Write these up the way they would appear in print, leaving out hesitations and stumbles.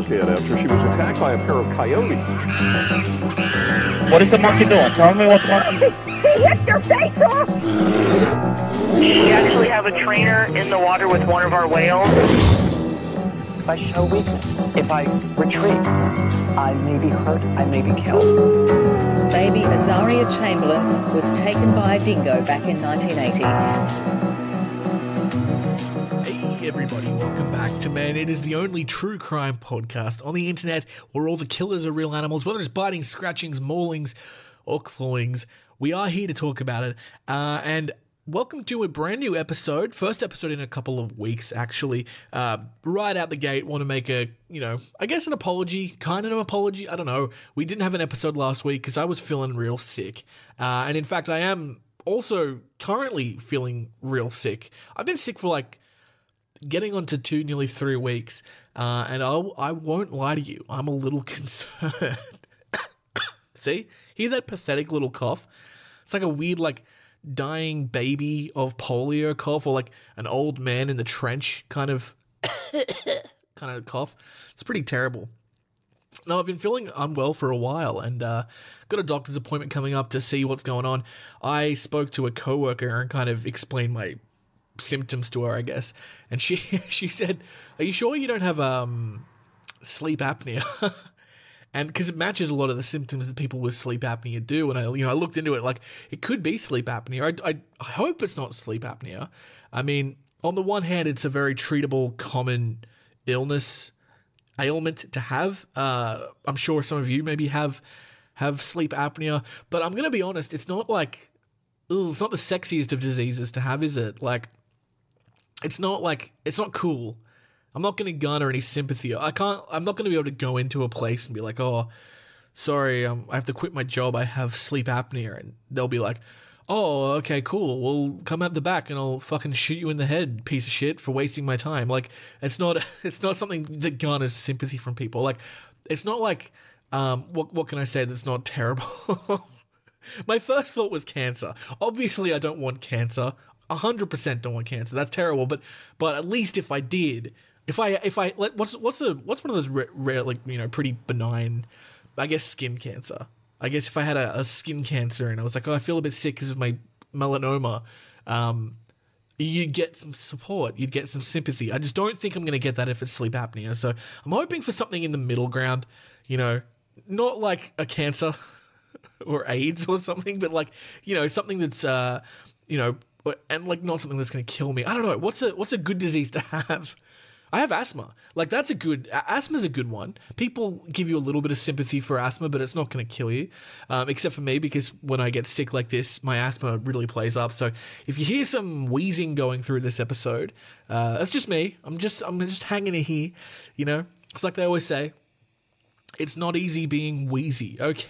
Mars hit after she was attacked by a pair of coyotes. What is the monkey doing? Tell me what the monkey... He hit your face off! We actually have a trainer in the water with one of our whales. If I show weakness, if I retreat, I may be hurt, I may be killed. Baby Azaria Chamberlain was taken by a dingo back in 1980. Hey everybody, welcome back to Man. It is the only true crime podcast on the internet where all the killers are real animals, whether it's biting, scratchings, maulings, or clawings. We are here to talk about it, and welcome to a brand new episode, first episode in a couple of weeks, actually. Right out the gate, want to make a, I guess an apology, kind of an apology, I don't know. We didn't have an episode last week because I was feeling real sick, and in fact, I am also currently feeling real sick. I've been sick for getting on to nearly 3 weeks, and I won't lie to you, I'm a little concerned. See? Hear that pathetic little cough? It's like a weird, dying baby of polio cough, or an old man in the trench kind of cough. It's pretty terrible. No, I've been feeling unwell for a while, and got a doctor's appointment coming up to see what's going on. I spoke to a coworker and kind of explained my symptoms to her, I guess, and she said, "Are you sure you don't have sleep apnea?" And because it matches a lot of the symptoms that people with sleep apnea do, and I looked into it, it could be sleep apnea. I hope it's not sleep apnea. I mean, on the one hand, it's a very treatable, common ailment to have. I'm sure some of you maybe have sleep apnea, but I'm gonna be honest, it's not it's not the sexiest of diseases to have, is it? It's not cool. I'm not going to garner any sympathy. I'm not going to be able to go into a place and be like, "Oh, sorry, I have to quit my job. I have sleep apnea." And they'll be like, "Oh, okay, cool. Well, come out the back and I'll fucking shoot you in the head, piece of shit, for wasting my time." It's not something that garners sympathy from people. It's not what can I say that's not terrible? My first thought was cancer. Obviously, I don't want cancer. 100% don't want cancer. That's terrible. But at least if I did, if I what's one of those rare pretty benign, I guess, skin cancer. I guess if I had a skin cancer and I was like, "Oh, I feel a bit sick because of my melanoma," you'd get some support, you'd get some sympathy. I just don't think I'm going to get that if it's sleep apnea. So I'm hoping for something in the middle ground, not like a cancer or AIDS or something, but something that's and not something that's going to kill me. I don't know. What's a good disease to have? I have asthma. Asthma's a good one. People give you a little bit of sympathy for asthma, but it's not going to kill you. Except for me, because when I get sick like this, my asthma really plays up. So if you hear some wheezing going through this episode, that's just me. I'm just hanging in here. It's like they always say, it's not easy being wheezy. Okay.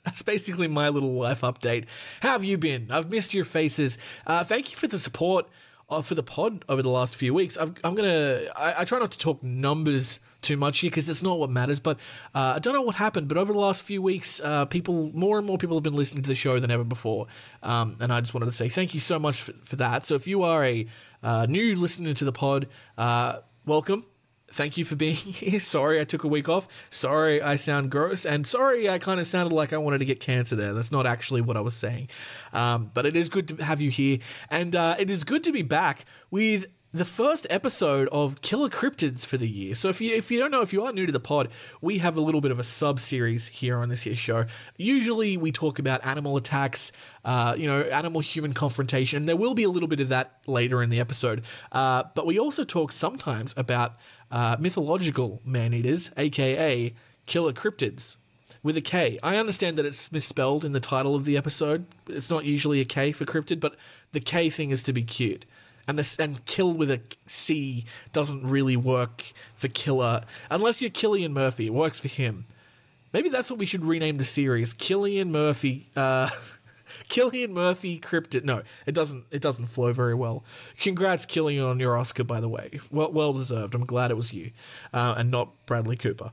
That's basically my little life update. How have you been? I've missed your faces. Thank you for the support for the pod over the last few weeks. I try not to talk numbers too much here because that's not what matters, but I don't know what happened, but over the last few weeks, more and more people have been listening to the show than ever before, and I just wanted to say thank you so much for that. So if you are a new listener to the pod, welcome. Thank you for being here. Sorry I took a week off. Sorry I sound gross. And sorry I kind of sounded like I wanted to get cancer there. That's not actually what I was saying. But it is good to have you here. And it is good to be back with the first episode of Killer Kryptids for the year. So if you don't know, if you are new to the pod, we have a little bit of a sub-series here on this here show. Usually we talk about animal attacks, animal-human confrontation. There will be a little bit of that later in the episode. But we also talk sometimes about mythological man-eaters, aka Killer Kryptids, with a K. I understand that it's misspelled in the title of the episode. It's not usually a K for cryptid, but the K thing is to be cute. And kill with a C doesn't really work for killer. Unless you're Cillian Murphy, it works for him. Maybe that's what we should rename the series. Cillian Murphy Cryptid. No, it doesn't flow very well. Congrats, Cillian, on your Oscar, by the way. Well deserved. I'm glad it was you, and not Bradley Cooper,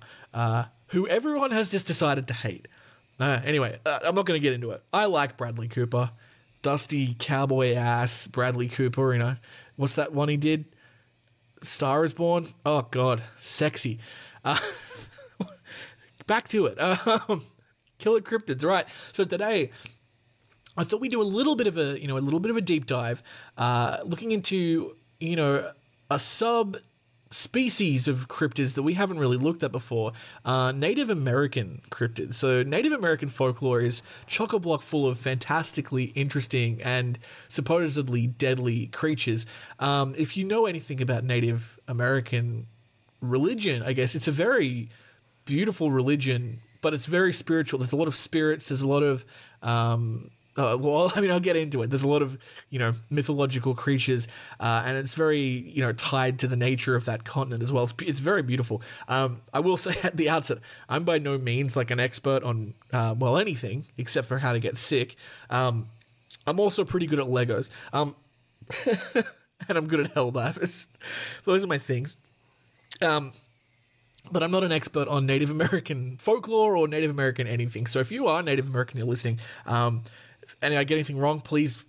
who everyone has just decided to hate. Anyway, I'm not going to get into it. I like Bradley Cooper. Dusty cowboy ass Bradley Cooper, what's that one he did? Star is Born? Oh God, sexy. back to it. Killer Cryptids, right? So today, I thought we'd do a little bit of a deep dive, looking into, a subspecies of cryptids that we haven't really looked at before, Native American cryptids. So Native American folklore is chock-a-block full of fantastically interesting and supposedly deadly creatures. If you know anything about Native American religion, I guess it's a very beautiful religion, but it's very spiritual. There's a lot of spirits. There's a lot of I'll get into it. There's a lot of, mythological creatures, and it's very, tied to the nature of that continent as well. It's very beautiful. I will say at the outset, I'm by no means like an expert on, anything except for how to get sick. I'm also pretty good at Legos, and I'm good at Helldivers. Those are my things. But I'm not an expert on Native American folklore or Native American anything. So if you are Native American, you're listening, and I get anything wrong, please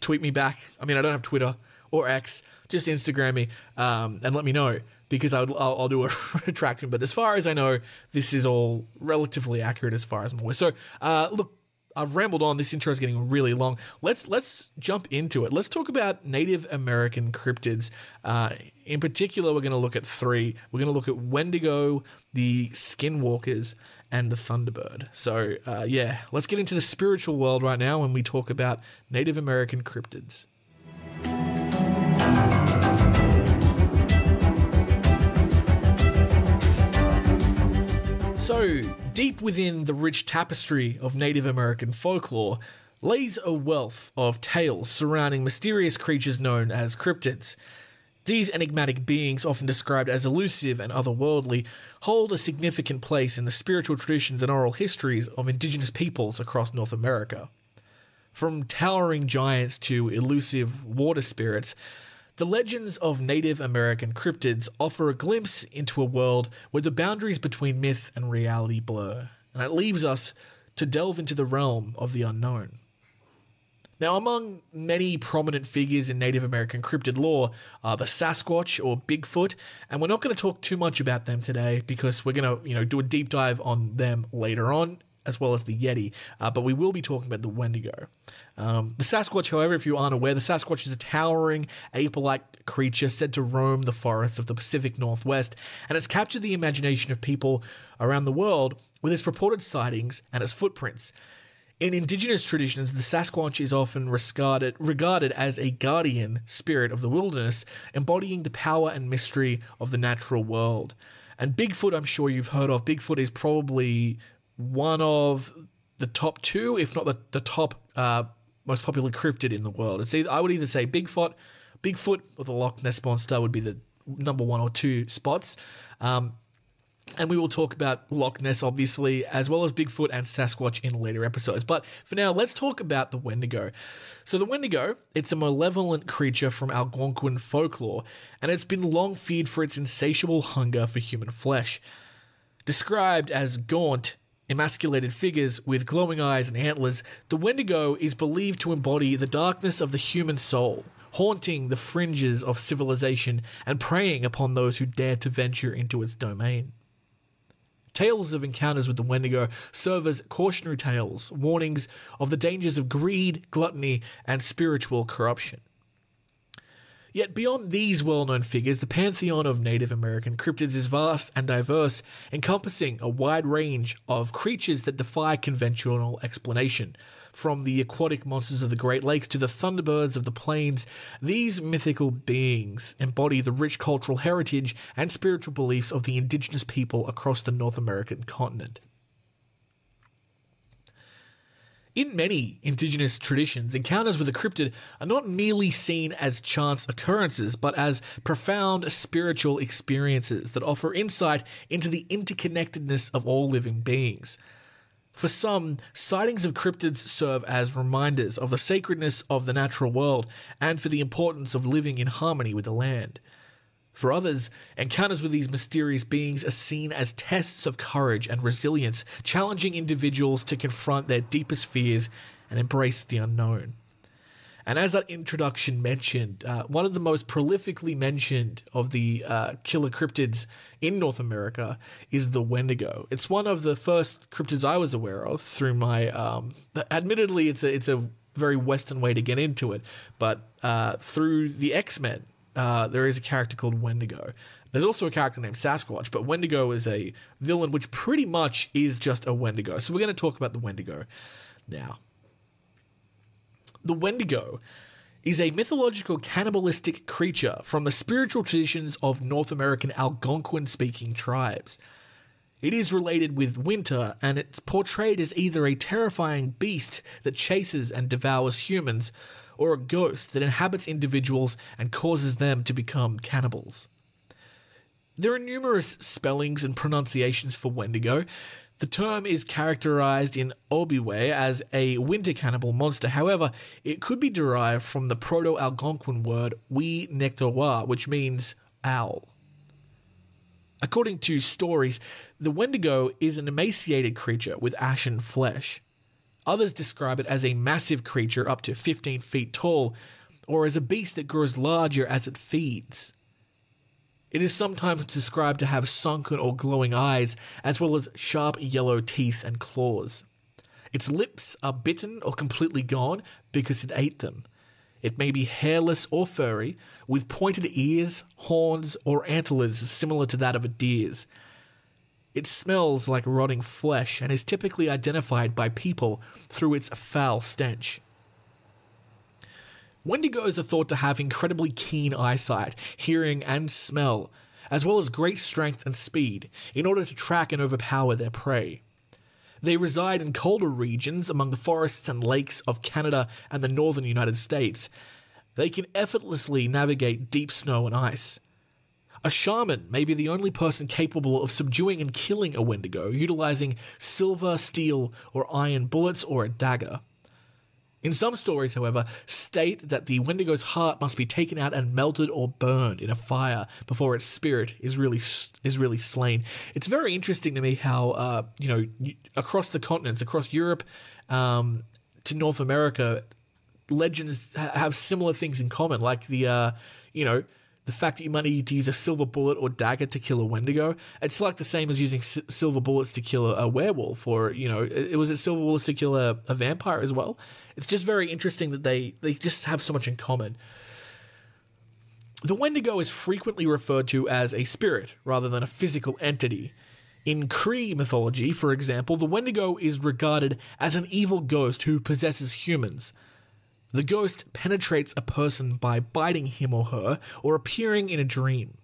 tweet me back. I mean, I don't have Twitter or X, just Instagram me, and let me know, because I'll do a retraction. But as far as I know, this is all relatively accurate as far as I'm aware. So, look, I've rambled on. This intro is getting really long. Let's jump into it. Let's talk about Native American cryptids. In particular, we're going to look at three. We're going to look at Wendigo, the Skinwalkers, and the Thunderbird. So, let's get into the spiritual world right now when we talk about Native American cryptids. So, deep within the rich tapestry of Native American folklore lays a wealth of tales surrounding mysterious creatures known as cryptids. These enigmatic beings, often described as elusive and otherworldly, hold a significant place in the spiritual traditions and oral histories of indigenous peoples across North America. From towering giants to elusive water spirits, the legends of Native American cryptids offer a glimpse into a world where the boundaries between myth and reality blur, and it leaves us to delve into the realm of the unknown. Now, among many prominent figures in Native American cryptid lore are the Sasquatch or Bigfoot, and we're not going to talk too much about them today because we're going to, do a deep dive on them later on, as well as the Yeti, but we will be talking about the Wendigo. The Sasquatch, however, if you aren't aware, the Sasquatch is a towering ape-like creature said to roam the forests of the Pacific Northwest, and it's captured the imagination of people around the world with its purported sightings and its footprints. In indigenous traditions, the Sasquatch is often regarded as a guardian spirit of the wilderness, embodying the power and mystery of the natural world. And Bigfoot, I'm sure you've heard of. Bigfoot is probably one of the top two, if not the top most popular cryptid in the world. I would either say Bigfoot or the Loch Ness Monster would be the number one or two spots. And we will talk about Loch Ness, obviously, as well as Bigfoot and Sasquatch in later episodes. But for now, let's talk about the Wendigo. So the Wendigo, it's a malevolent creature from Algonquin folklore, and it's been long feared for its insatiable hunger for human flesh. Described as gaunt, emasculated figures with glowing eyes and antlers, the Wendigo is believed to embody the darkness of the human soul, haunting the fringes of civilization and preying upon those who dare to venture into its domain. Tales of encounters with the Wendigo serve as cautionary tales, warnings of the dangers of greed, gluttony, and spiritual corruption. Yet beyond these well-known figures, the pantheon of Native American cryptids is vast and diverse, encompassing a wide range of creatures that defy conventional explanation. From the aquatic monsters of the Great Lakes to the thunderbirds of the plains, these mythical beings embody the rich cultural heritage and spiritual beliefs of the indigenous people across the North American continent. In many indigenous traditions, encounters with a cryptid are not merely seen as chance occurrences, but as profound spiritual experiences that offer insight into the interconnectedness of all living beings. For some, sightings of cryptids serve as reminders of the sacredness of the natural world and for the importance of living in harmony with the land. For others, encounters with these mysterious beings are seen as tests of courage and resilience, challenging individuals to confront their deepest fears and embrace the unknown. And as that introduction mentioned, one of the most prolifically mentioned of the killer cryptids in North America is the Wendigo. It's one of the first cryptids I was aware of through my. Admittedly, it's a very Western way to get into it, but through the X-Men, there is a character called Wendigo. There's also a character named Sasquatch, but Wendigo is a villain which pretty much is just a Wendigo. So we're going to talk about the Wendigo now. The Wendigo is a mythological cannibalistic creature from the spiritual traditions of North American Algonquin-speaking tribes. It is related with winter, and it's portrayed as either a terrifying beast that chases and devours humans, or a ghost that inhabits individuals and causes them to become cannibals. There are numerous spellings and pronunciations for Wendigo. The term is characterized in Obiwe as a winter cannibal monster. However, it could be derived from the Proto-Algonquin word "wi nektowa," which means owl. According to stories, the Wendigo is an emaciated creature with ashen flesh. Others describe it as a massive creature up to 15 feet tall, or as a beast that grows larger as it feeds. It is sometimes described to have sunken or glowing eyes, as well as sharp yellow teeth and claws. Its lips are bitten or completely gone because it ate them. It may be hairless or furry, with pointed ears, horns, or antlers similar to that of a deer's. It smells like rotting flesh and is typically identified by people through its foul stench. Wendigos are thought to have incredibly keen eyesight, hearing, and smell, as well as great strength and speed, in order to track and overpower their prey. They reside in colder regions among the forests and lakes of Canada and the northern United States. They can effortlessly navigate deep snow and ice. A shaman may be the only person capable of subduing and killing a Wendigo, utilizing silver, steel, or iron bullets or a dagger. In some stories, however, state that the Wendigo's heart must be taken out and melted or burned in a fire before its spirit is really slain. It's very interesting to me how across the continents, across Europe to North America, legends have similar things in common, like the fact that you might need to use a silver bullet or dagger to kill a Wendigo. It's like the same as using silver bullets to kill a werewolf, or, it was silver bullets to kill a vampire as well. It's just very interesting that they just have so much in common. The Wendigo is frequently referred to as a spirit rather than a physical entity. In Cree mythology, for example, the Wendigo is regarded as an evil ghost who possesses humans. The ghost penetrates a person by biting him or her, or appearing in a dream.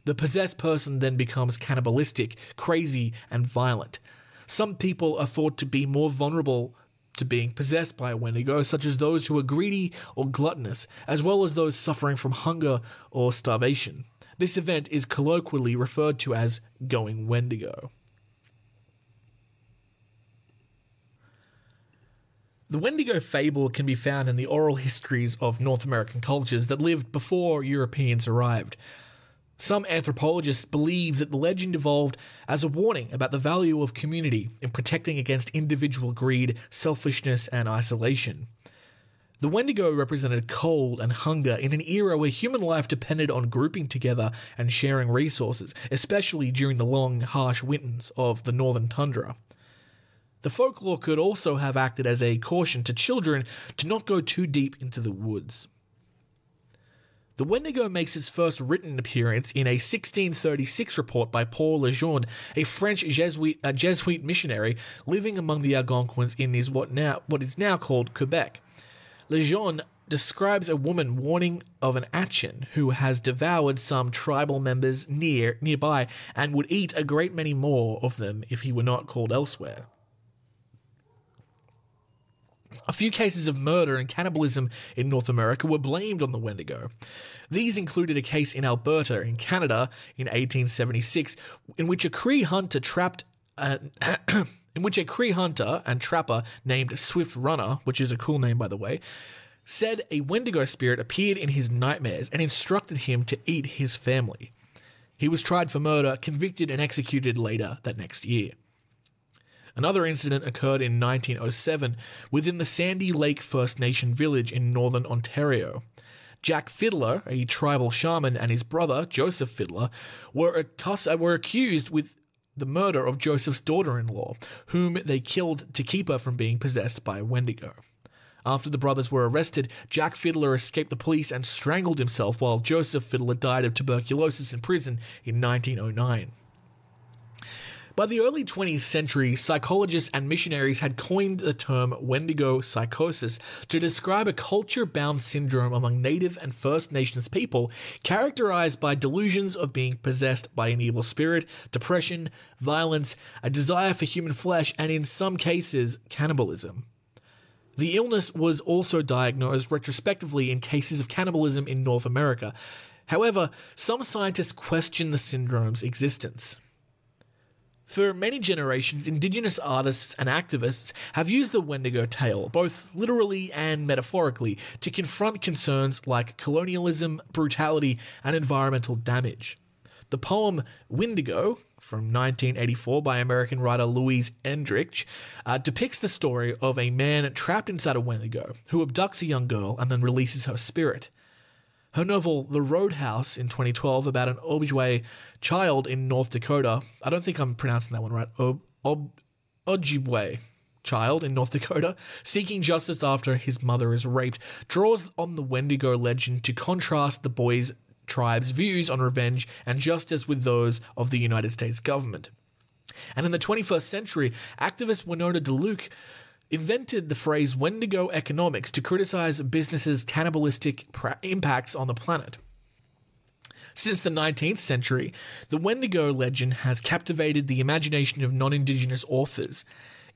The possessed person then becomes cannibalistic, crazy, and violent. Some people are thought to be more vulnerable to being possessed by a Wendigo, such as those who are greedy or gluttonous, as well as those suffering from hunger or starvation. This event is colloquially referred to as going Wendigo. The Wendigo fable can be found in the oral histories of North American cultures that lived before Europeans arrived. Some anthropologists believe that the legend evolved as a warning about the value of community in protecting against individual greed, selfishness, and isolation. The Wendigo represented cold and hunger in an era where human life depended on grouping together and sharing resources, especially during the long, harsh winters of the northern tundra. The folklore could also have acted as a caution to children to not go too deep into the woods. The Wendigo makes its first written appearance in a 1636 report by Paul Lejeune, a French Jesuit missionary living among the Algonquins in what is now called Quebec. Lejeune describes a woman warning of an Achin who has devoured some tribal members nearby and would eat a great many more of them if he were not called elsewhere. A few cases of murder and cannibalism in North America were blamed on the Wendigo. These included a case in Alberta, in Canada, in 1876, in which a Cree hunter and trapper named Swift Runner, which is a cool name by the way, said a Wendigo spirit appeared in his nightmares and instructed him to eat his family. He was tried for murder, convicted, and executed later that next year. Another incident occurred in 1907 within the Sandy Lake First Nation village in northern Ontario. Jack Fiddler, a tribal shaman, and his brother, Joseph Fiddler, were accused with the murder of Joseph's daughter-in-law, whom they killed to keep her from being possessed by a Wendigo. After the brothers were arrested, Jack Fiddler escaped the police and strangled himself, while Joseph Fiddler died of tuberculosis in prison in 1909. By the early 20th century, psychologists and missionaries had coined the term Wendigo psychosis to describe a culture-bound syndrome among Native and First Nations people characterized by delusions of being possessed by an evil spirit, depression, violence, a desire for human flesh, and in some cases, cannibalism. The illness was also diagnosed retrospectively in cases of cannibalism in North America. However, some scientists question the syndrome's existence. For many generations, Indigenous artists and activists have used the Wendigo tale, both literally and metaphorically, to confront concerns like colonialism, brutality, and environmental damage. The poem Wendigo, from 1984 by American writer Louise Hendrich, depicts the story of a man trapped inside a Wendigo who abducts a young girl and then releases her spirit. Her novel, The Roadhouse, in 2012, about an Ojibwe child in North Dakota, I don't think I'm pronouncing that one right, Ojibwe child in North Dakota, seeking justice after his mother is raped, draws on the Wendigo legend to contrast the boy's tribe's views on revenge and justice with those of the United States government. And in the 21st century, activist Winona DeLuke invented the phrase Wendigo economics to criticize businesses' cannibalistic impacts on the planet. Since the 19th century, the Wendigo legend has captivated the imagination of non-Indigenous authors.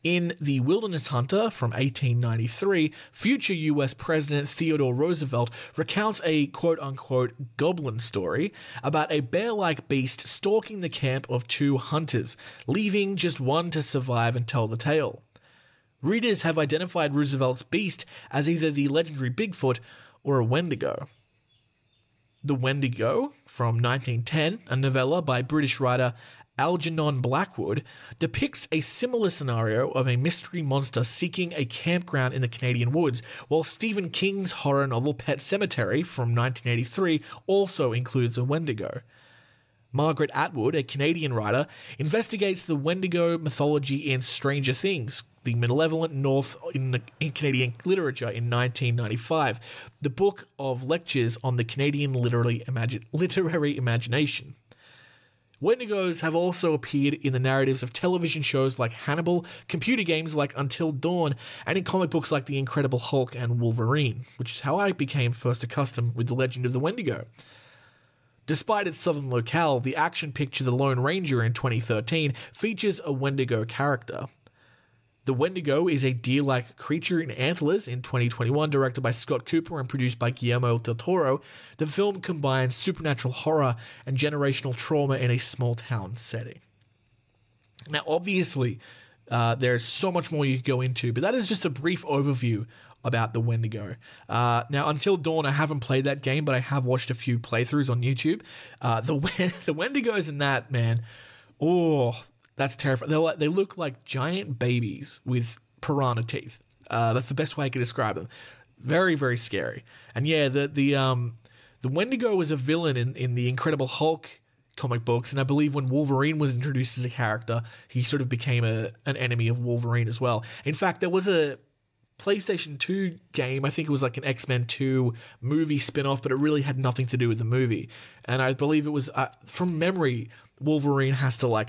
In The Wilderness Hunter from 1893, future US President Theodore Roosevelt recounts a quote-unquote goblin story about a bear-like beast stalking the camp of two hunters, leaving just one to survive and tell the tale. Readers have identified Roosevelt's beast as either the legendary Bigfoot or a Wendigo. The Wendigo, from 1910, a novella by British writer Algernon Blackwood, depicts a similar scenario of a mystery monster seeking a campground in the Canadian woods, while Stephen King's horror novel Pet Sematary, from 1983, also includes a Wendigo. Margaret Atwood, a Canadian writer, investigates the Wendigo mythology in Stranger Things, the malevolent North in Canadian literature in 1995, the book of lectures on the Canadian literary imagination. Wendigos have also appeared in the narratives of television shows like Hannibal, computer games like Until Dawn, and in comic books like The Incredible Hulk and Wolverine, which is how I became first accustomed with the legend of the Wendigo. Despite its southern locale, the action picture The Lone Ranger in 2013 features a Wendigo character. The Wendigo is a deer-like creature in antlers in 2021, directed by Scott Cooper and produced by Guillermo del Toro. The film combines supernatural horror and generational trauma in a small-town setting. Now, obviously, there's so much more you could go into, but that is just a brief overview about the Wendigo. Now, Until Dawn, I haven't played that game, but I have watched a few playthroughs on YouTube. The Wendigos in that, man, that's terrifying. They look like giant babies with piranha teeth. That's the best way I can describe them. Very, very scary. And yeah, the Wendigo was a villain in the Incredible Hulk comic books, and I believe when Wolverine was introduced as a character, he sort of became an enemy of Wolverine as well. In fact, there was a PlayStation 2 game, I think it was like an X-Men 2 movie spin-off, but it really had nothing to do with the movie. And I believe it was, from memory, Wolverine has to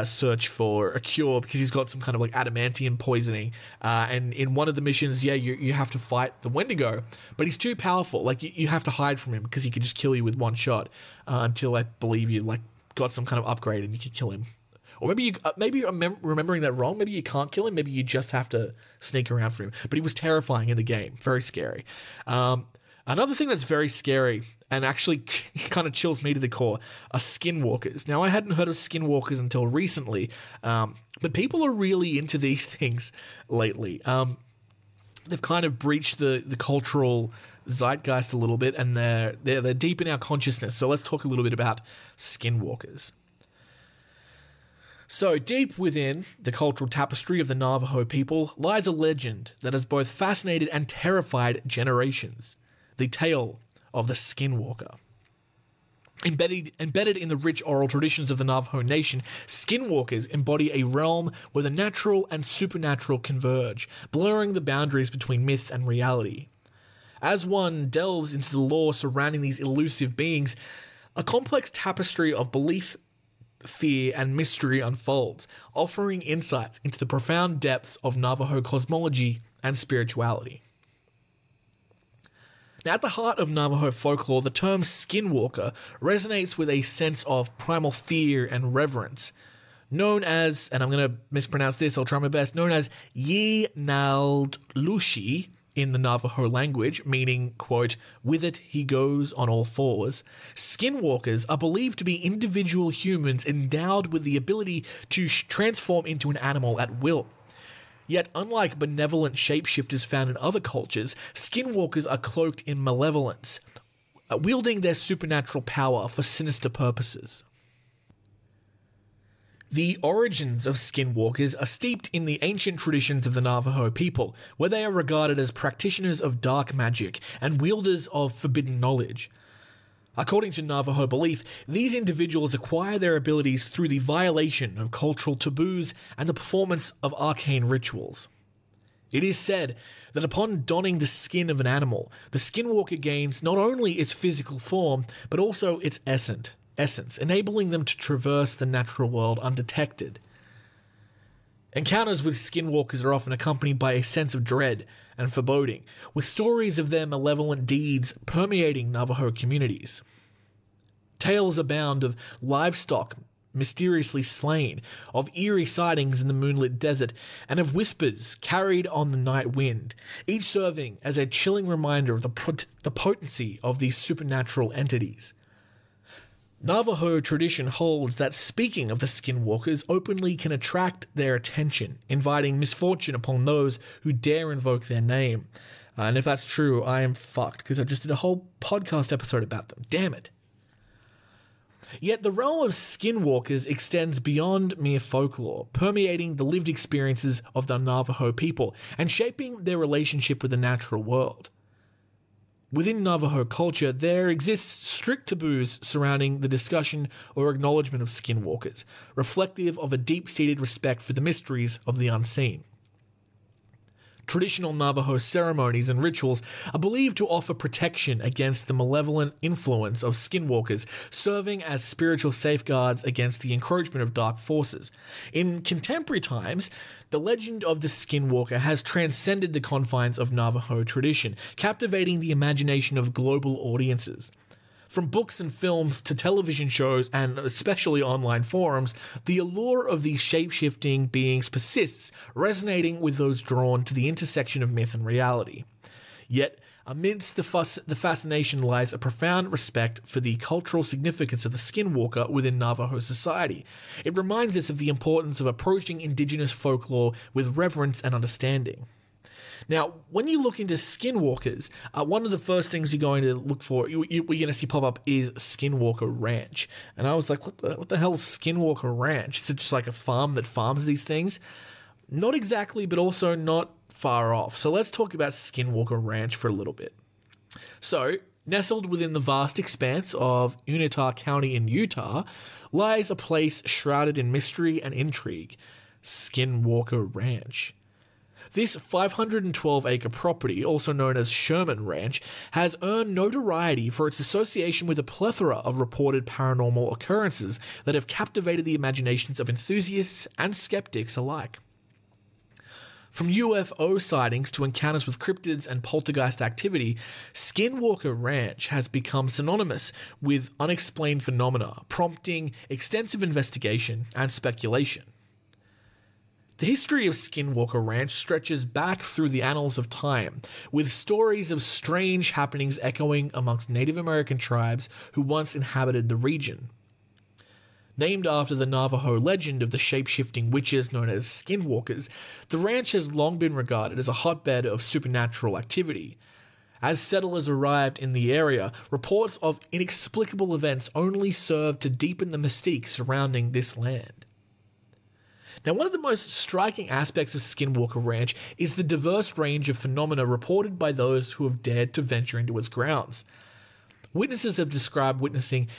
search for a cure because he's got some kind of adamantium poisoning. And in one of the missions, you have to fight the Wendigo, but he's too powerful. You have to hide from him because he can just kill you with one shot until I believe you got some kind of upgrade and you could kill him. Or maybe I'm remembering that wrong. Maybe you can't kill him. Maybe you just have to sneak around for him. But he was terrifying in the game. Very scary. Another thing that's very scary and actually kind of chills me to the core are skinwalkers. Now, I hadn't heard of skinwalkers until recently, but people are really into these things lately. They've kind of breached the cultural zeitgeist a little bit, and they're deep in our consciousness. So let's talk a little bit about skinwalkers. So, deep within the cultural tapestry of the Navajo people lies a legend that has both fascinated and terrified generations. The tale of the Skinwalker. Embedded in the rich oral traditions of the Navajo Nation, skinwalkers embody a realm where the natural and supernatural converge, blurring the boundaries between myth and reality. As one delves into the lore surrounding these elusive beings, a complex tapestry of belief, fear, and mystery unfolds, offering insights into the profound depths of Navajo cosmology and spirituality. Now, at the heart of Navajo folklore, the term skinwalker resonates with a sense of primal fear and reverence, known as, and I'm going to mispronounce this, I'll try my best, known as Yi-Nald-Lushi in the Navajo language, meaning, quote, with it he goes on all fours. Skinwalkers are believed to be individual humans endowed with the ability to transform into an animal at will. Yet, unlike benevolent shapeshifters found in other cultures, skinwalkers are cloaked in malevolence, wielding their supernatural power for sinister purposes. The origins of skinwalkers are steeped in the ancient traditions of the Navajo people, where they are regarded as practitioners of dark magic and wielders of forbidden knowledge. According to Navajo belief, these individuals acquire their abilities through the violation of cultural taboos and the performance of arcane rituals. It is said that upon donning the skin of an animal, the skinwalker gains not only its physical form, but also its essence, enabling them to traverse the natural world undetected. Encounters with skinwalkers are often accompanied by a sense of dread and foreboding, with stories of their malevolent deeds permeating Navajo communities. Tales abound of livestock mysteriously slain, of eerie sightings in the moonlit desert, and of whispers carried on the night wind, each serving as a chilling reminder of the potency of these supernatural entities. Navajo tradition holds that speaking of the skinwalkers openly can attract their attention, inviting misfortune upon those who dare invoke their name. And if that's true, I am fucked, because I just did a whole podcast episode about them. Damn it. Yet the realm of skinwalkers extends beyond mere folklore, permeating the lived experiences of the Navajo people and shaping their relationship with the natural world. Within Navajo culture, there exists strict taboos surrounding the discussion or acknowledgement of skinwalkers, reflective of a deep-seated respect for the mysteries of the unseen. Traditional Navajo ceremonies and rituals are believed to offer protection against the malevolent influence of skinwalkers, serving as spiritual safeguards against the encroachment of dark forces. In contemporary times, the legend of the skinwalker has transcended the confines of Navajo tradition, captivating the imagination of global audiences. From books and films to television shows and especially online forums, the allure of these shape-shifting beings persists, resonating with those drawn to the intersection of myth and reality. Yet, amidst the fascination lies a profound respect for the cultural significance of the skinwalker within Navajo society. It reminds us of the importance of approaching indigenous folklore with reverence and understanding. Now, when you look into skinwalkers, one of the first things you're going to look for, you're going to see pop up is Skinwalker Ranch. And I was like, what the hell is Skinwalker Ranch? Is it just like a farm that farms these things? Not exactly, but also not far off. So let's talk about Skinwalker Ranch for a little bit. So, nestled within the vast expanse of Unitah County in Utah, lies a place shrouded in mystery and intrigue, Skinwalker Ranch. This 512-acre property, also known as Sherman Ranch, has earned notoriety for its association with a plethora of reported paranormal occurrences that have captivated the imaginations of enthusiasts and skeptics alike. From UFO sightings to encounters with cryptids and poltergeist activity, Skinwalker Ranch has become synonymous with unexplained phenomena, prompting extensive investigation and speculation. The history of Skinwalker Ranch stretches back through the annals of time, with stories of strange happenings echoing amongst Native American tribes who once inhabited the region. Named after the Navajo legend of the shape-shifting witches known as skinwalkers, the ranch has long been regarded as a hotbed of supernatural activity. As settlers arrived in the area, reports of inexplicable events only served to deepen the mystique surrounding this land. Now, one of the most striking aspects of Skinwalker Ranch is the diverse range of phenomena reported by those who have dared to venture into its grounds. Witnesses have described witnessing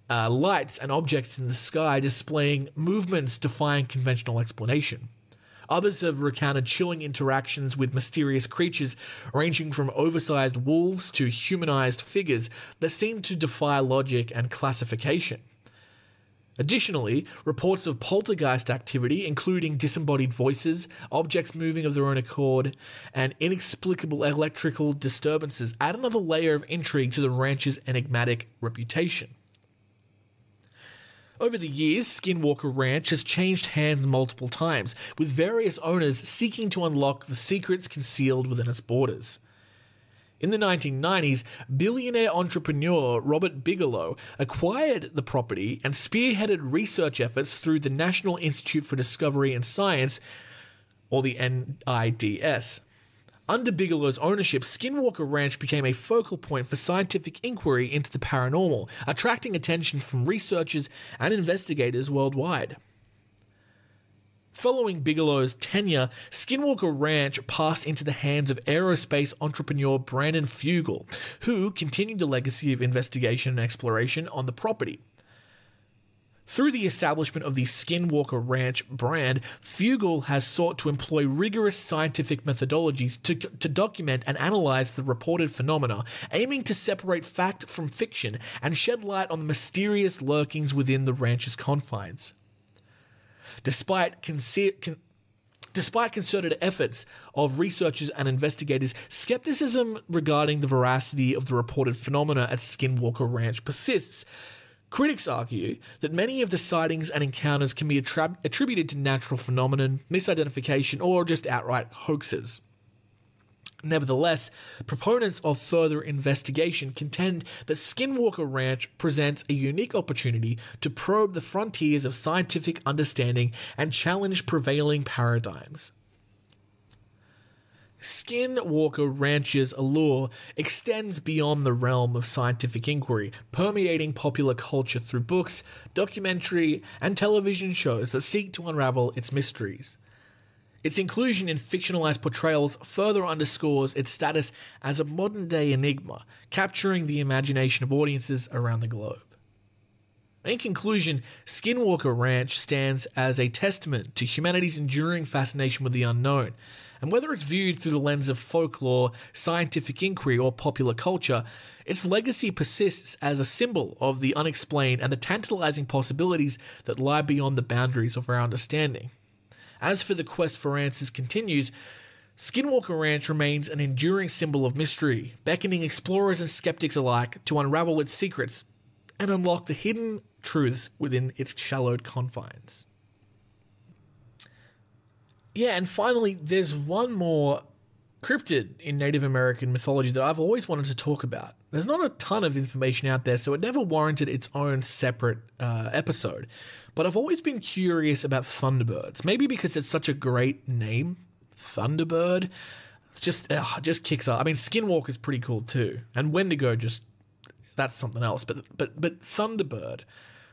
lights and objects in the sky displaying movements defying conventional explanation. Others have recounted chilling interactions with mysterious creatures, ranging from oversized wolves to humanized figures that seem to defy logic and classification. Additionally, reports of poltergeist activity, including disembodied voices, objects moving of their own accord, and inexplicable electrical disturbances, add another layer of intrigue to the ranch's enigmatic reputation. Over the years, Skinwalker Ranch has changed hands multiple times, with various owners seeking to unlock the secrets concealed within its borders. In the 1990s, billionaire entrepreneur Robert Bigelow acquired the property and spearheaded research efforts through the National Institute for Discovery and Science, or the NIDS. Under Bigelow's ownership, Skinwalker Ranch became a focal point for scientific inquiry into the paranormal, attracting attention from researchers and investigators worldwide. Following Bigelow's tenure, Skinwalker Ranch passed into the hands of aerospace entrepreneur Brandon Fugal, who continued the legacy of investigation and exploration on the property. Through the establishment of the Skinwalker Ranch brand, Fugal has sought to employ rigorous scientific methodologies to document and analyze the reported phenomena, aiming to separate fact from fiction and shed light on the mysterious lurkings within the ranch's confines. Despite concerted efforts of researchers and investigators, skepticism regarding the veracity of the reported phenomena at Skinwalker Ranch persists. Critics argue that many of the sightings and encounters can be attributed to natural phenomenon, misidentification, or just outright hoaxes. Nevertheless, proponents of further investigation contend that Skinwalker Ranch presents a unique opportunity to probe the frontiers of scientific understanding and challenge prevailing paradigms. Skinwalker Ranch's allure extends beyond the realm of scientific inquiry, permeating popular culture through books, documentary, and television shows that seek to unravel its mysteries. Its inclusion in fictionalized portrayals further underscores its status as a modern-day enigma, capturing the imagination of audiences around the globe. In conclusion, Skinwalker Ranch stands as a testament to humanity's enduring fascination with the unknown, and whether it's viewed through the lens of folklore, scientific inquiry, or popular culture, its legacy persists as a symbol of the unexplained and the tantalizing possibilities that lie beyond the boundaries of our understanding. As for the quest for answers continues, Skinwalker Ranch remains an enduring symbol of mystery, beckoning explorers and skeptics alike to unravel its secrets and unlock the hidden truths within its shallowed confines. Yeah, and finally, there's one more cryptid in Native American mythology that I've always wanted to talk about. There's not a ton of information out there, so it never warranted its own separate episode. But I've always been curious about Thunderbirds, maybe because it's such a great name, Thunderbird. It's just kicks up. I mean, Skinwalker's pretty cool too, and Wendigo that's something else. But Thunderbird,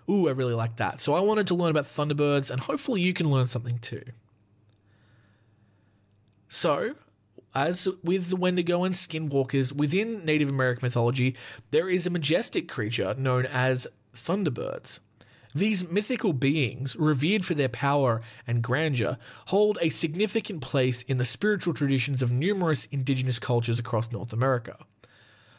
ooh, I really like that. So I wanted to learn about Thunderbirds, and hopefully you can learn something too. So, as with the Wendigo and Skinwalkers, within Native American mythology, there is a majestic creature known as Thunderbirds. These mythical beings, revered for their power and grandeur, hold a significant place in the spiritual traditions of numerous indigenous cultures across North America.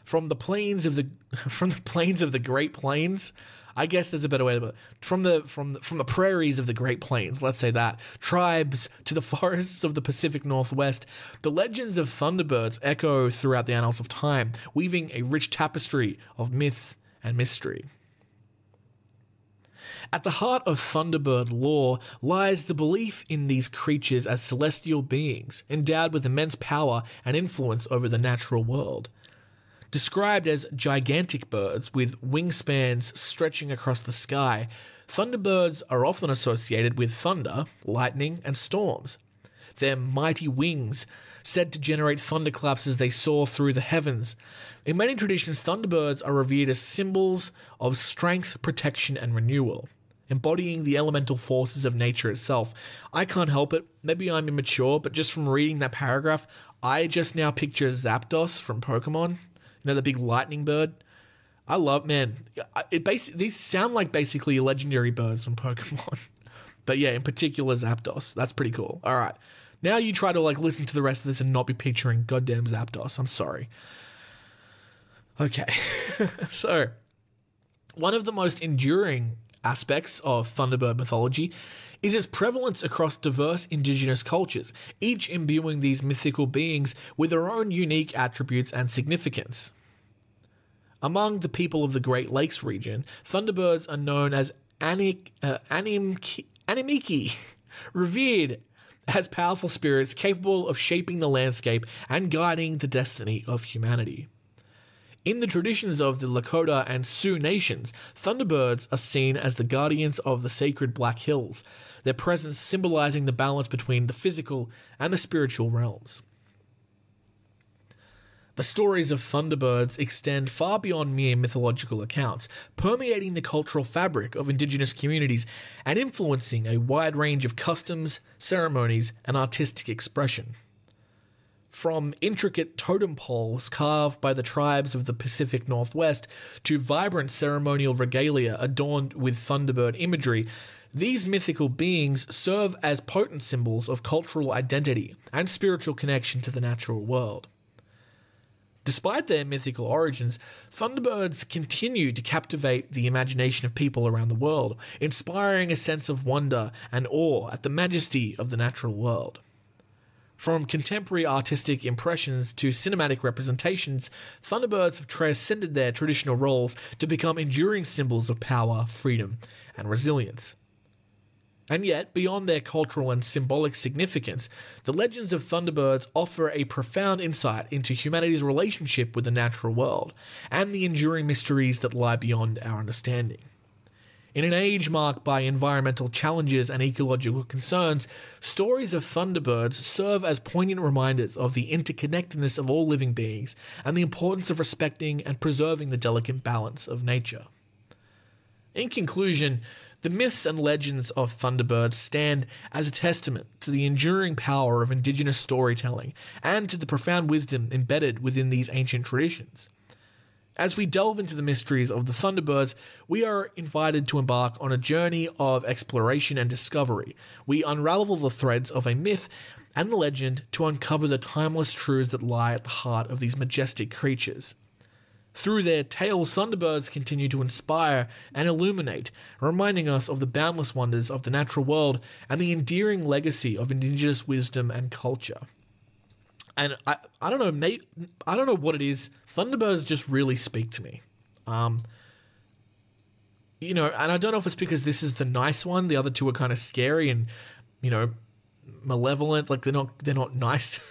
From the plains of the Great Plains, I guess there's a better way to put it. From the prairies of the Great Plains, let's say that, tribes to the forests of the Pacific Northwest, the legends of Thunderbirds echo throughout the annals of time, weaving a rich tapestry of myth and mystery. At the heart of Thunderbird lore lies the belief in these creatures as celestial beings, endowed with immense power and influence over the natural world. Described as gigantic birds with wingspans stretching across the sky, Thunderbirds are often associated with thunder, lightning, and storms. Their mighty wings said to generate thunderclaps as they soar through the heavens. In many traditions, Thunderbirds are revered as symbols of strength, protection, and renewal. embodying the elemental forces of nature itself. I can't help it. Maybe I'm immature, but just from reading that paragraph, I just now picture Zapdos from Pokemon. You know, the big lightning bird. I love, man, these sound like basically legendary birds from Pokemon. But yeah, in particular Zapdos. That's pretty cool. All right. Now you try to like listen to the rest of this and not be picturing goddamn Zapdos. I'm sorry. Okay. So, one of the most enduring aspects of Thunderbird mythology is its prevalence across diverse indigenous cultures, each imbuing these mythical beings with their own unique attributes and significance. Among the people of the Great Lakes region, Thunderbirds are known as Animiki, revered as powerful spirits capable of shaping the landscape and guiding the destiny of humanity. In the traditions of the Lakota and Sioux nations, Thunderbirds are seen as the guardians of the sacred Black Hills, their presence symbolizing the balance between the physical and the spiritual realms. The stories of Thunderbirds extend far beyond mere mythological accounts, permeating the cultural fabric of indigenous communities and influencing a wide range of customs, ceremonies, and artistic expression. From intricate totem poles carved by the tribes of the Pacific Northwest to vibrant ceremonial regalia adorned with Thunderbird imagery, these mythical beings serve as potent symbols of cultural identity and spiritual connection to the natural world. Despite their mythical origins, Thunderbirds continue to captivate the imagination of people around the world, inspiring a sense of wonder and awe at the majesty of the natural world. From contemporary artistic impressions to cinematic representations, Thunderbirds have transcended their traditional roles to become enduring symbols of power, freedom, and resilience. And yet, beyond their cultural and symbolic significance, the legends of Thunderbirds offer a profound insight into humanity's relationship with the natural world and the enduring mysteries that lie beyond our understanding. In an age marked by environmental challenges and ecological concerns, stories of Thunderbirds serve as poignant reminders of the interconnectedness of all living beings and the importance of respecting and preserving the delicate balance of nature. In conclusion, the myths and legends of Thunderbirds stand as a testament to the enduring power of indigenous storytelling and to the profound wisdom embedded within these ancient traditions. As we delve into the mysteries of the Thunderbirds, we are invited to embark on a journey of exploration and discovery. We unravel the threads of a myth and the legend to uncover the timeless truths that lie at the heart of these majestic creatures. Through their tales, Thunderbirds continue to inspire and illuminate, reminding us of the boundless wonders of the natural world and the endearing legacy of indigenous wisdom and culture. And I don't know, mate, I don't know what it is. Thunderbirds just really speak to me. You know, and I don't know if it's because this is the nice one. The other two are kind of scary and, you know, malevolent. Like they're not nice.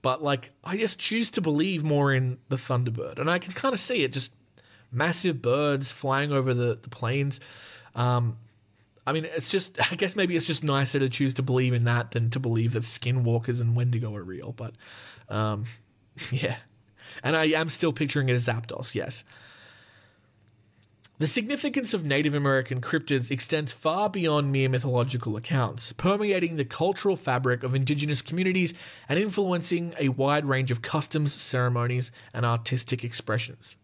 But like, I just choose to believe more in the Thunderbird, and I can kind of see it, just massive birds flying over the plains. I mean, it's just, I guess maybe it's just nicer to choose to believe in that than to believe that Skinwalkers and Wendigo are real. But yeah, and I am still picturing it as Zapdos. Yes. The significance of Native American cryptids extends far beyond mere mythological accounts, permeating the cultural fabric of indigenous communities and influencing a wide range of customs, ceremonies, and artistic expressions.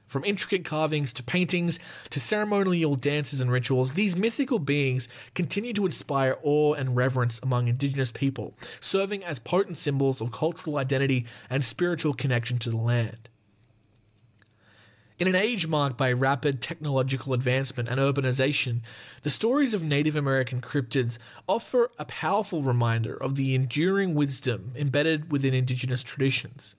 From intricate carvings to paintings to ceremonial dances and rituals, these mythical beings continue to inspire awe and reverence among indigenous people, serving as potent symbols of cultural identity and spiritual connection to the land. In an age marked by rapid technological advancement and urbanization, the stories of Native American cryptids offer a powerful reminder of the enduring wisdom embedded within indigenous traditions.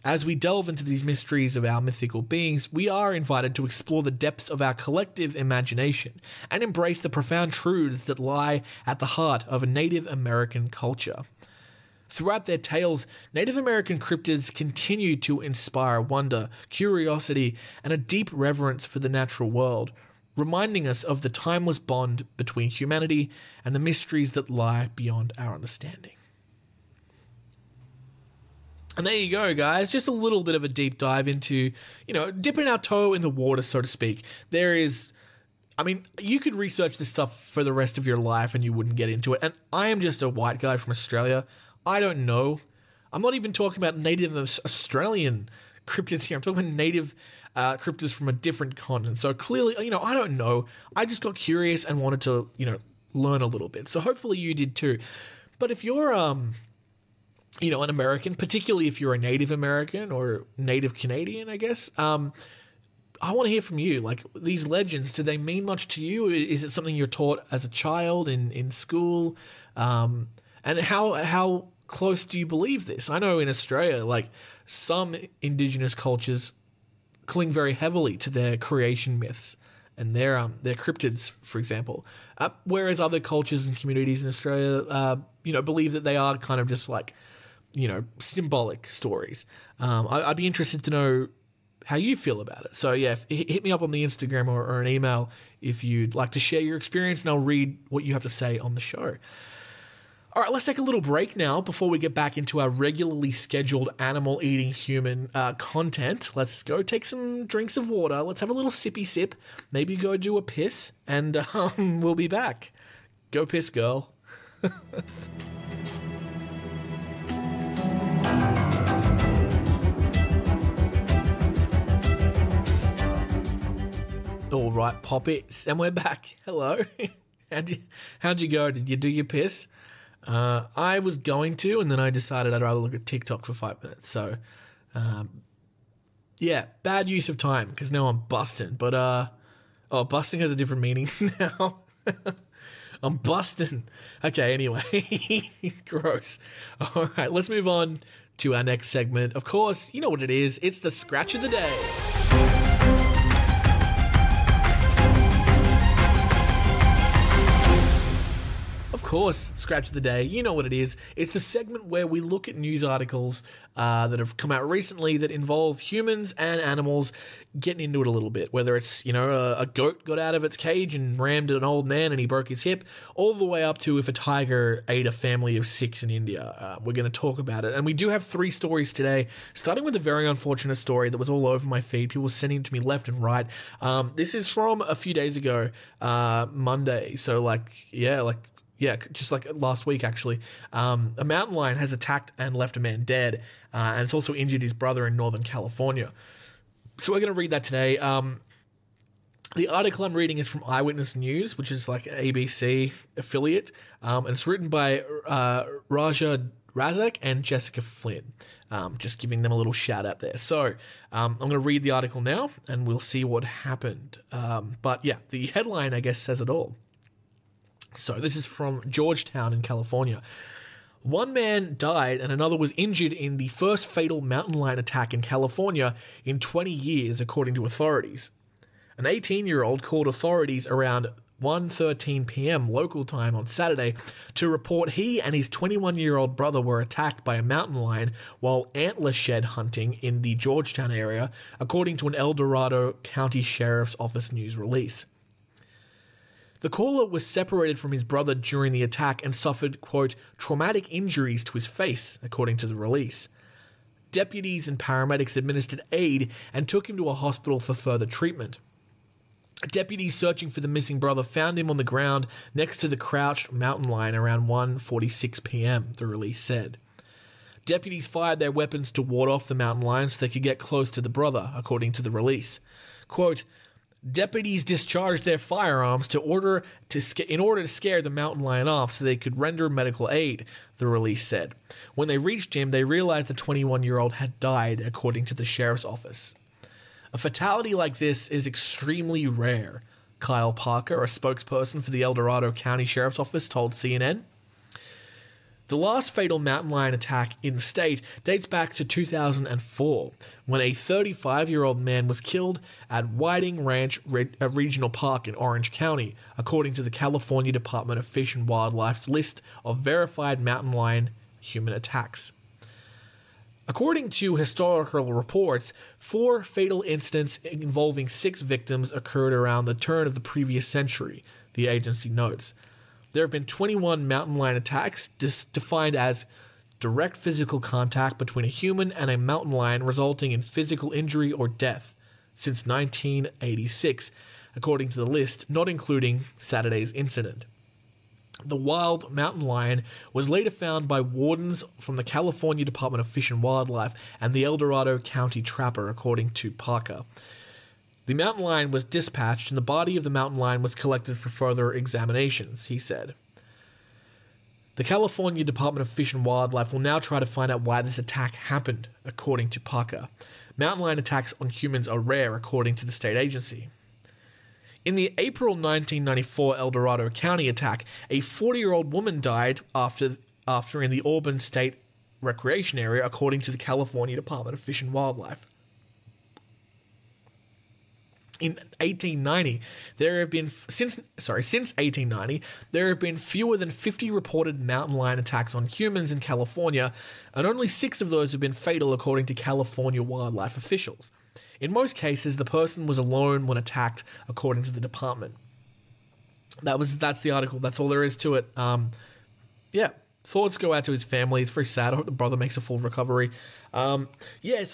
As we delve into these mysteries of our mythical beings, we are invited to explore the depths of our collective imagination and embrace the profound truths that lie at the heart of a Native American culture. Throughout their tales, Native American cryptids continue to inspire wonder, curiosity, and a deep reverence for the natural world, reminding us of the timeless bond between humanity and the mysteries that lie beyond our understanding. And there you go, guys. Just a little bit of a deep dive into, dipping our toe in the water, so to speak. There is I mean, you could research this stuff for the rest of your life and you wouldn't get into it. And I am just a white guy from Australia. I don't know. I'm not even talking about native Australian cryptids here. I'm talking about native cryptids from a different continent. So clearly, I don't know. I just got curious and wanted to, learn a little bit. So hopefully you did too. But if you're, an American, particularly if you're a Native American or Native Canadian, I guess, I want to hear from you. Like, these legends, do they mean much to you? Is it something you're taught as a child in school? And how close do you believe this? I know in Australia, like, some Indigenous cultures cling very heavily to their creation myths and their cryptids, for example. Whereas other cultures and communities in Australia, believe that they are kind of just like, symbolic stories. I'd be interested to know how you feel about it. So yeah, hit me up on the Instagram or an email if you'd like to share your experience, and I'll read what you have to say on the show. All right, let's take a little break now before we get back into our regularly scheduled animal-eating human content. Let's go take some drinks of water. Let's have a little sippy sip. Maybe go do a piss, and we'll be back. Go piss, girl. All right, Poppets, and we're back. Hello. How'd you go? Did you do your piss? I was going to, and then I decided I'd rather look at TikTok for 5 minutes. So, yeah, bad use of time because now I'm busting. But, busting has a different meaning now. I'm busting. Okay, anyway, gross. All right, let's move on to our next segment. Of course, you know what it is. It's the Scratch of the Day. Of course, Scratch of the Day, you know what it is. It's the segment where we look at news articles that have come out recently that involve humans and animals getting into it a little bit. Whether it's, a goat got out of its cage and rammed an old man and he broke his hip, all the way up to if a tiger ate a family of 6 in India. We're going to talk about it. And we do have 3 stories today, starting with a very unfortunate story that was all over my feed. People were sending it to me left and right. This is from a few days ago, Monday. So, yeah, just like last week, actually. A mountain lion has attacked and left a man dead, and it's also injured his brother in Northern California. So we're going to read that today. The article I'm reading is from Eyewitness News, which is like an ABC affiliate, and it's written by Raja Razak and Jessica Flynn. Just giving them a little shout out there. So I'm going to read the article now, and we'll see what happened. But yeah, the headline, I guess, says it all. So this is from Georgetown in California. 1 man died and another was injured in the first fatal mountain lion attack in California in 20 years, according to authorities. An 18-year-old called authorities around 1:13 p.m. local time on Saturday to report he and his 21-year-old brother were attacked by a mountain lion while antler shed hunting in the Georgetown area, according to an El Dorado County Sheriff's Office news release. The caller was separated from his brother during the attack and suffered, quote, traumatic injuries to his face, according to the release. Deputies and paramedics administered aid and took him to a hospital for further treatment. Deputies searching for the missing brother found him on the ground next to the crouched mountain lion around 1:46 p.m., the release said. Deputies fired their weapons to ward off the mountain lion so they could get close to the brother, according to the release. Quote, deputies discharged their firearms in order to scare the mountain lion off so they could render medical aid, the release said. When they reached him, they realized the 21-year-old had died, according to the sheriff's office. A fatality like this is extremely rare, Kyle Parker, a spokesperson for the El Dorado County Sheriff's Office, told CNN. The last fatal mountain lion attack in the state dates back to 2004, when a 35-year-old man was killed at Whiting Ranch Regional Park in Orange County, according to the California Department of Fish and Wildlife's list of verified mountain lion human attacks. According to historical reports, 4 fatal incidents involving 6 victims occurred around the turn of the previous century, the agency notes. There have been 21 mountain lion attacks defined as direct physical contact between a human and a mountain lion resulting in physical injury or death since 1986, according to the list, not including Saturday's incident. The wild mountain lion was later found by wardens from the California Department of Fish and Wildlife and the El Dorado County Trapper, according to Parker. The mountain lion was dispatched and the body of the mountain lion was collected for further examinations, he said. The California Department of Fish and Wildlife will now try to find out why this attack happened, according to Parker. Mountain lion attacks on humans are rare, according to the state agency. In the April 1994 El Dorado County attack, a 40-year-old woman died after in the Auburn State Recreation Area, according to the California Department of Fish and Wildlife. In 1890, since 1890, there have been fewer than 50 reported mountain lion attacks on humans in California, and only 6 of those have been fatal, according to California wildlife officials. In most cases, the person was alone when attacked, according to the department. That's the article. That's all there is to it. Thoughts go out to his family. It's very sad. I hope the brother makes a full recovery. So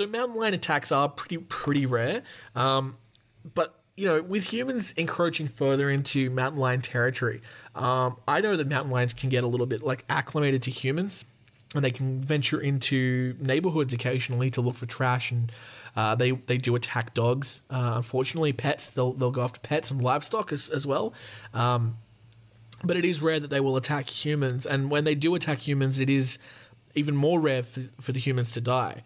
mountain lion attacks are pretty rare. But, with humans encroaching further into mountain lion territory, I know that mountain lions can get a little bit, acclimated to humans, and they can venture into neighborhoods occasionally to look for trash, and they do attack dogs. Unfortunately, pets, they'll go after pets and livestock as well. But it is rare that they will attack humans, and when they do attack humans, it is even more rare for the humans to die.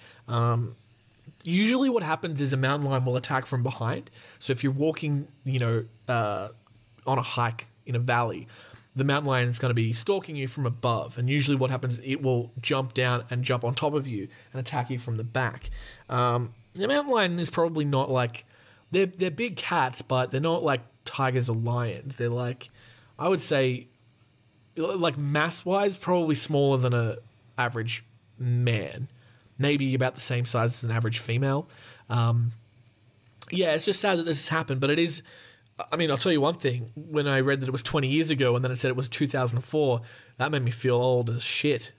Usually what happens is a mountain lion will attack from behind. So if you're walking, on a hike in a valley, the mountain lion is going to be stalking you from above. And usually what happens is it will jump down and jump on top of you and attack you from the back. The mountain lion is probably not they're big cats, but they're not like tigers or lions. They're I would say, mass-wise, probably smaller than a average man. Maybe about the same size as an average female. It's just sad that this has happened, but it is... I'll tell you one thing. When I read that it was 20 years ago and then it said it was 2004, that made me feel old as shit.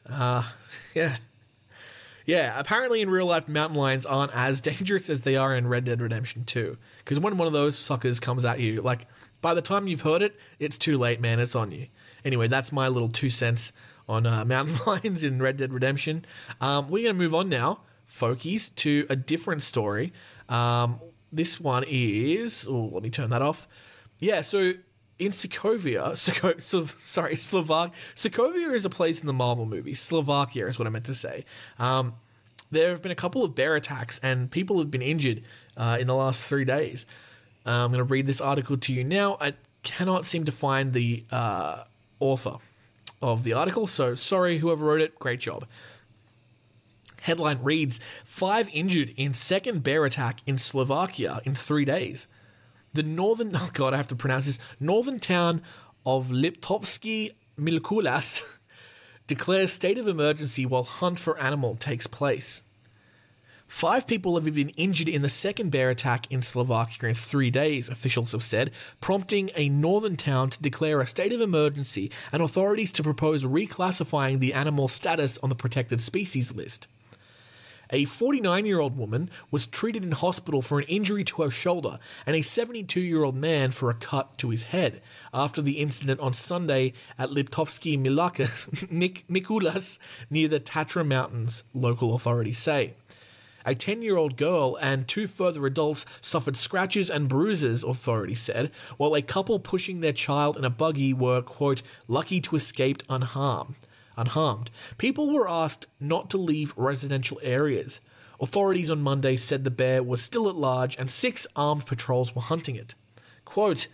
Apparently in real life, mountain lions aren't as dangerous as they are in Red Dead Redemption 2. Because when one of those suckers comes at you, by the time you've heard it, it's too late, man. It's on you. Anyway, that's my little 2 cents on mountain lions in Red Dead Redemption. We're going to move on now, folkies, to a different story. This one is... let me turn that off. So in Sokovia... Sokovia is a place in the Marvel movie. Slovakia is what I meant to say. There have been a couple of bear attacks, and people have been injured in the last 3 days. I'm going to read this article to you now. I cannot seem to find the author of the article, so sorry whoever wrote it, great job. Headline reads, 5 injured in second bear attack in Slovakia in 3 days. The northern town of Liptovsky Milkulas declares state of emergency while hunt for animal takes place. 5 people have been injured in the second bear attack in Slovakia in 3 days, officials have said, prompting a northern town to declare a state of emergency and authorities to propose reclassifying the animal's status on the protected species list. A 49-year-old woman was treated in hospital for an injury to her shoulder and a 72-year-old man for a cut to his head after the incident on Sunday at Liptovsky Mikulas near the Tatra Mountains, local authorities say. A 10-year-old girl and 2 further adults suffered scratches and bruises, authorities said, while a couple pushing their child in a buggy were, quote, lucky to escape unharmed. People were asked not to leave residential areas. Authorities on Monday said the bear was still at large and 6 armed patrols were hunting it. Quote,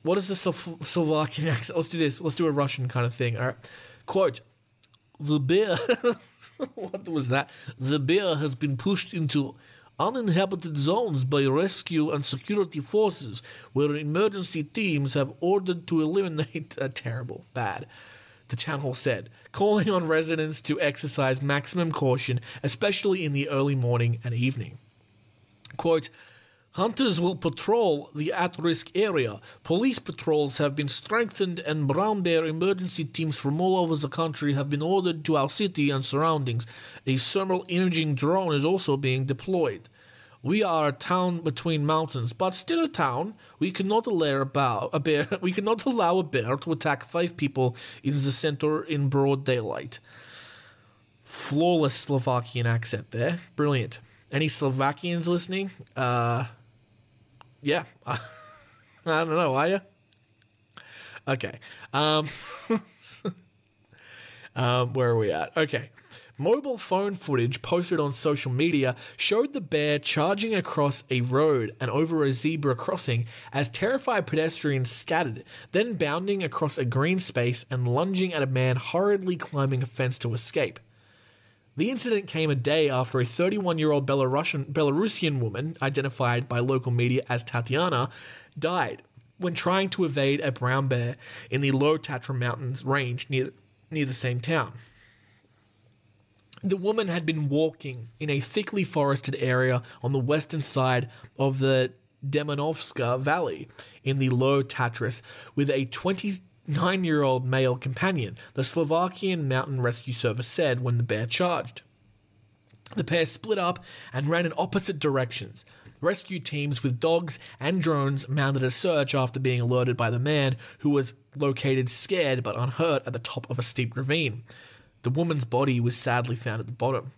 what is the Slovakian accent? Let's do this. Let's do a Russian kind of thing. All right. Quote, the bear... What was that? The bear has been pushed into uninhabited zones by rescue and security forces where emergency teams have ordered to eliminate bad. The town hall said, calling on residents to exercise maximum caution, especially in the early morning and evening. Quote, hunters will patrol the at-risk area. Police patrols have been strengthened and brown bear emergency teams from all over the country have been ordered to our city and surroundings. A thermal imaging drone is also being deployed. We are a town between mountains, but still a town. We cannot allow a bear. We cannot allow a bear to attack 5 people in the center in broad daylight. Flawless Slovakian accent there. Brilliant. Any Slovakians listening? Yeah. I don't know, are you? Okay. Where are we at? Okay. Mobile phone footage posted on social media showed the bear charging across a road and over a zebra crossing as terrified pedestrians scattered, then bounding across a green space and lunging at a man hurriedly climbing a fence to escape. The incident came a day after a 31-year-old Belarusian woman, identified by local media as Tatiana, died when trying to evade a brown bear in the Low Tatra Mountains range near the same town. The woman had been walking in a thickly forested area on the western side of the Demonovska Valley in the Low Tatras with a 29-year-old male companion, the Slovakian Mountain Rescue Service said when the bear charged. The pair split up and ran in opposite directions. Rescue teams with dogs and drones mounted a search after being alerted by the man, who was located scared but unhurt at the top of a steep ravine. The woman's body was sadly found at the bottom.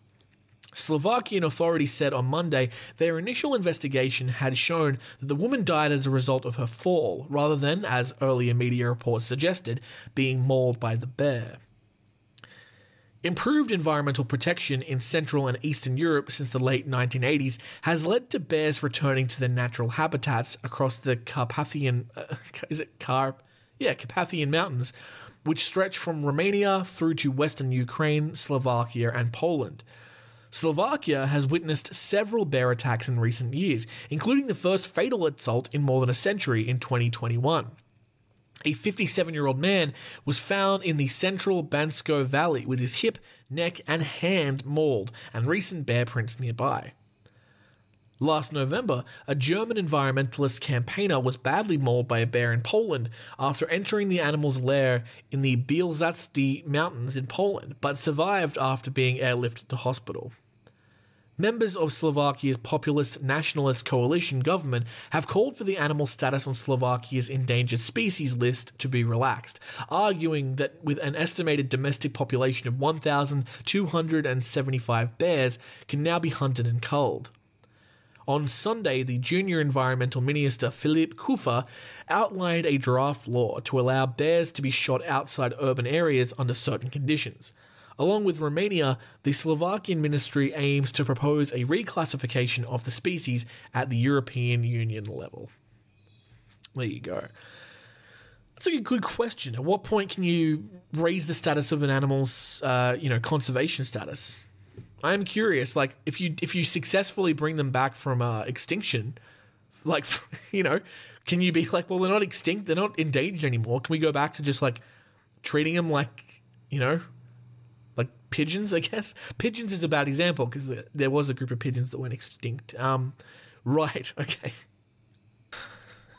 Slovakian authorities said on Monday their initial investigation had shown that the woman died as a result of her fall, rather than, as earlier media reports suggested, being mauled by the bear. Improved environmental protection in Central and Eastern Europe since the late 1980s has led to bears returning to their natural habitats across the Carpathian Mountains, which stretch from Romania through to western Ukraine, Slovakia, and Poland. Slovakia has witnessed several bear attacks in recent years, including the first fatal assault in more than a century in 2021. A 57-year-old man was found in the central Bansko Valley with his hip, neck, and hand mauled, and recent bear prints nearby. Last November, a German environmentalist campaigner was badly mauled by a bear in Poland after entering the animal's lair in the Bielzacki Mountains in Poland, but survived after being airlifted to hospital. Members of Slovakia's populist nationalist coalition government have called for the animal status on Slovakia's endangered species list to be relaxed, arguing that with an estimated domestic population of 1,275 bears can now be hunted and culled. On Sunday, the junior environmental minister Filip Kufa outlined a draft law to allow bears to be shot outside urban areas under certain conditions. Along with Romania, the Slovakian ministry aims to propose a reclassification of the species at the European Union level. There you go. That's a good question. At what point can you raise the status of an animal's, conservation status? I am curious. Like, if you successfully bring them back from extinction, like, can you be like, well, they're not extinct, they're not endangered anymore. Can we go back to just like treating them like, like pigeons? I guess pigeons is a bad example because there was a group of pigeons that went extinct. Right. Okay.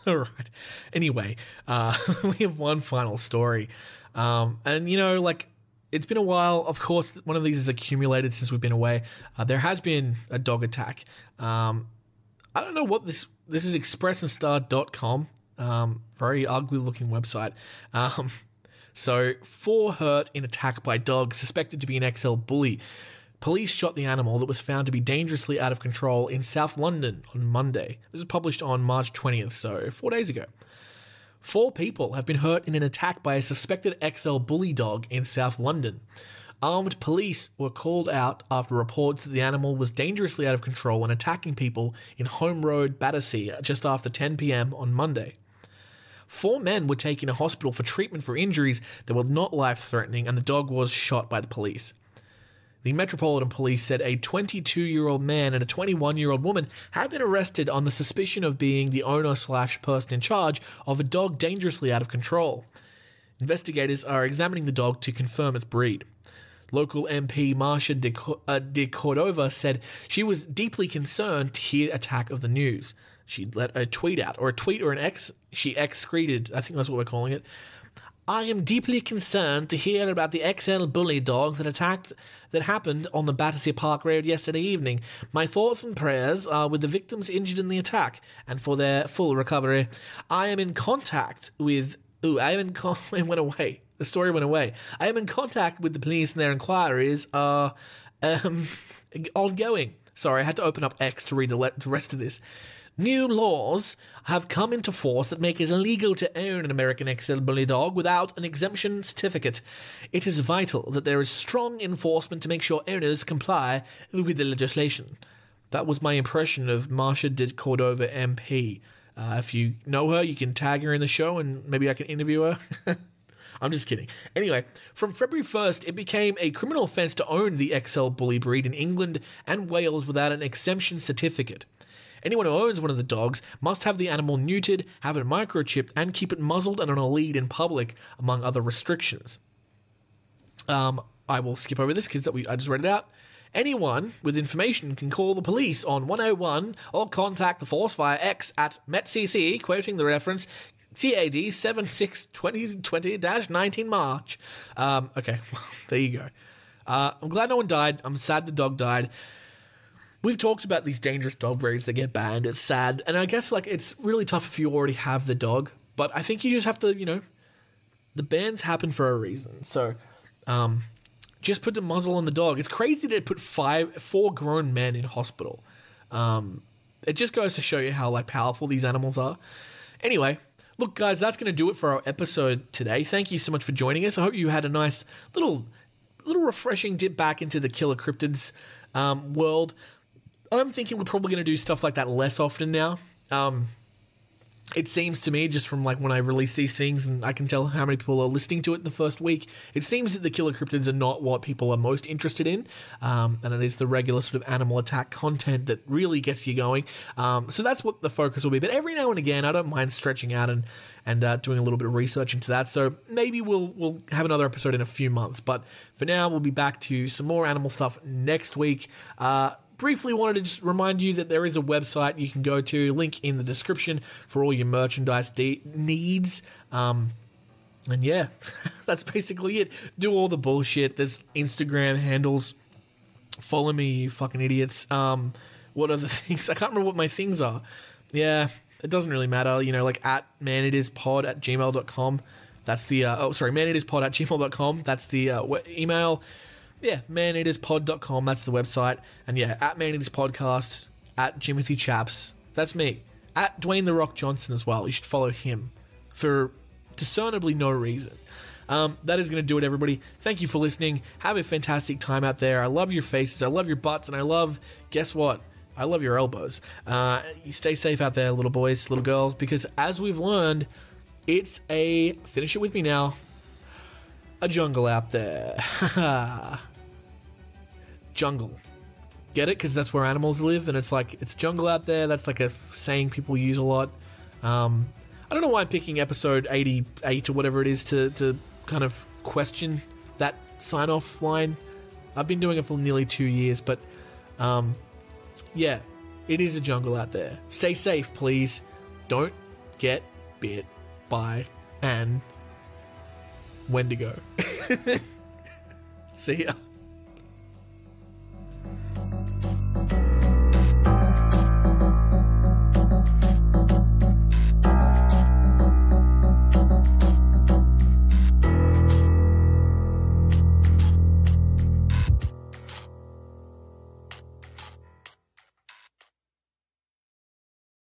All right. Anyway, we have one final story, and it's been a while. Of course, one of these is accumulated since we've been away. There has been a dog attack. I don't know what this is. Expressandstar.com. Very ugly looking website. So 4 hurt in attack by dog suspected to be an XL bully. Police shot the animal that was found to be dangerously out of control in South London on Monday. This was published on March 20th, so 4 days ago. 4 people have been hurt in an attack by a suspected XL bully dog in South London. Armed police were called out after reports that the animal was dangerously out of control and attacking people in Home Road, Battersea, just after 10 p.m. on Monday. 4 men were taken to hospital for treatment for injuries that were not life-threatening, and the dog was shot by the police. The Metropolitan Police said a 22-year-old man and a 21-year-old woman had been arrested on the suspicion of being the owner/person in charge of a dog dangerously out of control. Investigators are examining the dog to confirm its breed. Local MP Marcia de Cordova said she was deeply concerned to hear attack of the news. She let a tweet out, or a tweet or an X. She excreted, I think that's what we're calling it. I am deeply concerned to hear about the XL bully dog that happened on the Battersea Park Road yesterday evening. My thoughts and prayers are with the victims injured in the attack and for their full recovery. I am in contact with... it went away. The story went away. I am in contact with the police and their inquiries are ongoing. Sorry, I had to open up X to read the rest of this. New laws have come into force that make it illegal to own an American XL bully dog without an exemption certificate. It is vital that there is strong enforcement to make sure owners comply with the legislation. That was my impression of Marsha de Cordova MP. If you know her, you can tag her in the show and maybe I can interview her. I'm just kidding. Anyway, from February 1st, it became a criminal offence to own the XL bully breed in England and Wales without an exemption certificate. Anyone who owns one of the dogs must have the animal neutered, have it microchipped, and keep it muzzled and on a lead in public, among other restrictions. I will skip over this because I just read it out. Anyone with information can call the police on 101 or contact the force via X at METCC, quoting the reference CAD 762020-19 March. Okay, well, there you go. I'm glad no one died. I'm sad the dog died. We've talked about these dangerous dog breeds that get banned. It's sad. And I guess, like, it's really tough if you already have the dog. But I think you just have to, the bans happen for a reason. So, just put the muzzle on the dog. It's crazy to put 4 grown men in hospital. It just goes to show you how, like, powerful these animals are. Anyway, look, guys, that's going to do it for our episode today. Thank you so much for joining us. I hope you had a nice little refreshing dip back into the Killer Kryptids world. I'm thinking we're probably going to do stuff like that less often now. It seems to me, just from like when I release these things and I can tell how many people are listening to it in the first week, it seems that the Killer Kryptids are not what people are most interested in. And it is the regular sort of animal attack content that really gets you going. So that's what the focus will be. But every now and again, I don't mind stretching out and doing a little bit of research into that. So maybe we'll have another episode in a few months. But for now, we'll be back to some more animal stuff next week. Briefly wanted to just remind you that there is a website you can go to, link in the description for all your merchandise needs. And yeah, that's basically it. Do all the bullshit. There's Instagram handles. Follow me, you fucking idiots. What other things? I can't remember what my things are. Yeah, it doesn't really matter. Like at manitispod@gmail.com. That's the, manitispod@gmail.com. That's the email. Yeah, maneaterspod.com, that's the website. And yeah, at Maneaterspodcast, at Jimothy Chaps, that's me. At Dwayne The Rock Johnson as well. You should follow him for discernibly no reason. That is going to do it, everybody. Thank you for listening. Have a fantastic time out there. I love your faces, I love your butts, and I love, guess what? I love your elbows. You stay safe out there, little boys, little girls, because as we've learned, it's finish it with me now, a jungle out there. Jungle. Get it? Because that's where animals live, and it's jungle out there. That's like a saying people use a lot. I don't know why I'm picking episode 88 or whatever it is to kind of question that sign-off line. I've been doing it for nearly 2 years, but yeah, it is a jungle out there. Stay safe, please. Don't get bit by an Wendigo. See ya.